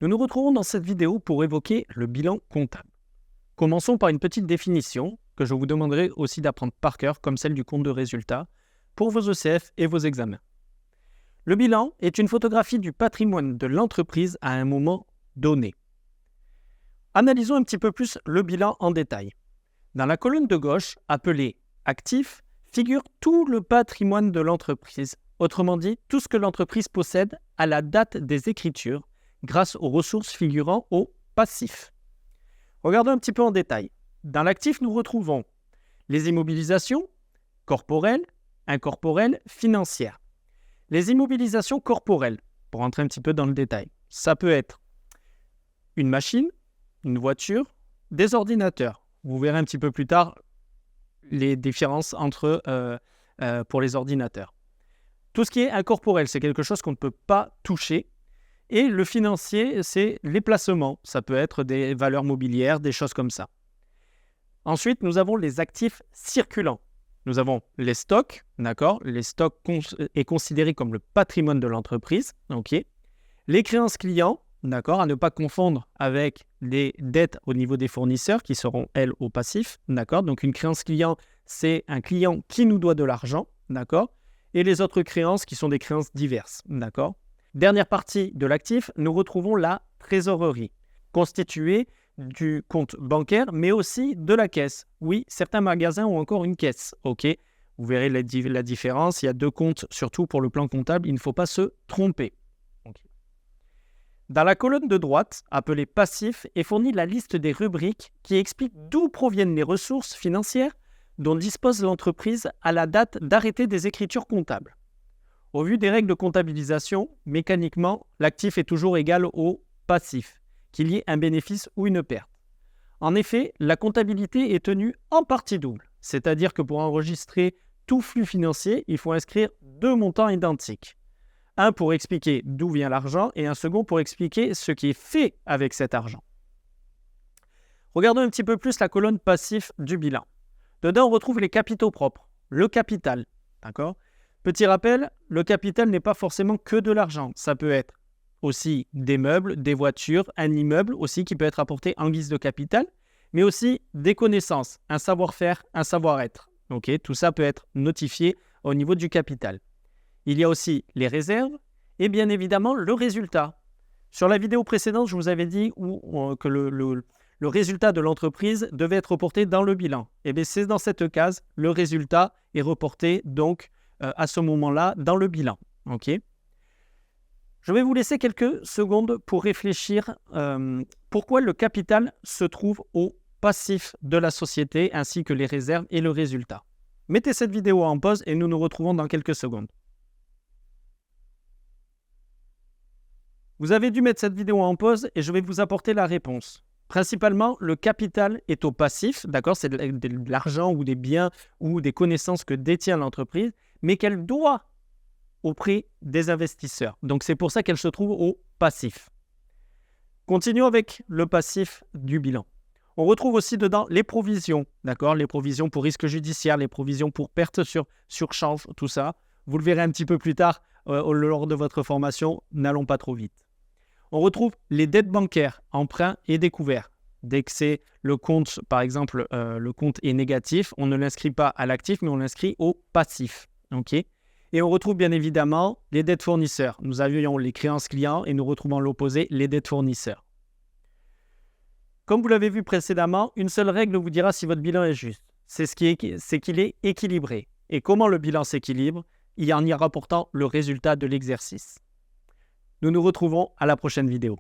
Nous nous retrouvons dans cette vidéo pour évoquer le bilan comptable. Commençons par une petite définition que je vous demanderai aussi d'apprendre par cœur, comme celle du compte de résultat, pour vos ECF et vos examens. Le bilan est une photographie du patrimoine de l'entreprise à un moment donné. Analysons un petit peu plus le bilan en détail. Dans la colonne de gauche, appelée « Actifs », figure tout le patrimoine de l'entreprise, autrement dit, tout ce que l'entreprise possède à la date des écritures, grâce aux ressources figurant au passif. Regardons un petit peu en détail. Dans l'actif, nous retrouvons les immobilisations corporelles, incorporelles, financières. Les immobilisations corporelles, pour rentrer un petit peu dans le détail, ça peut être une machine, une voiture, des ordinateurs. Vous verrez un petit peu plus tard les différences entre pour les ordinateurs. Tout ce qui est incorporel, c'est quelque chose qu'on ne peut pas toucher. Et le financier, c'est les placements. Ça peut être des valeurs mobilières, des choses comme ça. Ensuite, nous avons les actifs circulants. Nous avons les stocks, d'accord ? Les stocks est considéré comme le patrimoine de l'entreprise, ok ? Les créances clients, d'accord ? À ne pas confondre avec les dettes au niveau des fournisseurs qui seront, elles, au passif, d'accord ? Donc, une créance client, c'est un client qui nous doit de l'argent, d'accord ? Et les autres créances qui sont des créances diverses, d'accord ? Dernière partie de l'actif, nous retrouvons la trésorerie, constituée du compte bancaire, mais aussi de la caisse. Oui, certains magasins ont encore une caisse, ok ? Vous verrez la différence, il y a deux comptes, surtout pour le plan comptable, il ne faut pas se tromper. Okay. Dans la colonne de droite, appelée passif, est fournie la liste des rubriques qui expliquent d'où proviennent les ressources financières dont dispose l'entreprise à la date d'arrêté des écritures comptables. Au vu des règles de comptabilisation, mécaniquement, l'actif est toujours égal au passif, qu'il y ait un bénéfice ou une perte. En effet, la comptabilité est tenue en partie double, c'est-à-dire que pour enregistrer tout flux financier, il faut inscrire deux montants identiques. Un pour expliquer d'où vient l'argent et un second pour expliquer ce qui est fait avec cet argent. Regardons un petit peu plus la colonne passif du bilan. Dedans, on retrouve les capitaux propres, le capital, d'accord ? Petit rappel, le capital n'est pas forcément que de l'argent. Ça peut être aussi des meubles, des voitures, un immeuble aussi qui peut être apporté en guise de capital, mais aussi des connaissances, un savoir-faire, un savoir-être. Okay, tout ça peut être notifié au niveau du capital. Il y a aussi les réserves et bien évidemment le résultat. Sur la vidéo précédente, je vous avais dit que le résultat de l'entreprise devait être reporté dans le bilan. Et bien c'est dans cette case, le résultat est reporté donc à ce moment-là dans le bilan. Okay. Je vais vous laisser quelques secondes pour réfléchir pourquoi le capital se trouve au passif de la société ainsi que les réserves et le résultat. Mettez cette vidéo en pause et nous nous retrouvons dans quelques secondes. Vous avez dû mettre cette vidéo en pause et je vais vous apporter la réponse. Principalement, le capital est au passif, d'accord ? C'est de l'argent ou des biens ou des connaissances que détient l'entreprise, mais qu'elle doit auprès des investisseurs. Donc, c'est pour ça qu'elle se trouve au passif. Continuons avec le passif du bilan. On retrouve aussi dedans les provisions, d'accord ? Les provisions pour risque judiciaire, les provisions pour perte sur change, tout ça. Vous le verrez un petit peu plus tard lors de votre formation. N'allons pas trop vite. On retrouve les dettes bancaires, emprunts et découverts. Dès que c'est le compte, par exemple, le compte est négatif, on ne l'inscrit pas à l'actif, mais on l'inscrit au passif. Okay ? Et on retrouve bien évidemment les dettes fournisseurs. Nous avions les créances clients et nous retrouvons l'opposé, les dettes fournisseurs. Comme vous l'avez vu précédemment, une seule règle vous dira si votre bilan est juste. C'est qu'il est équilibré. Et comment le bilan s'équilibre ? Il y en y rapportant le résultat de l'exercice. Nous nous retrouvons à la prochaine vidéo.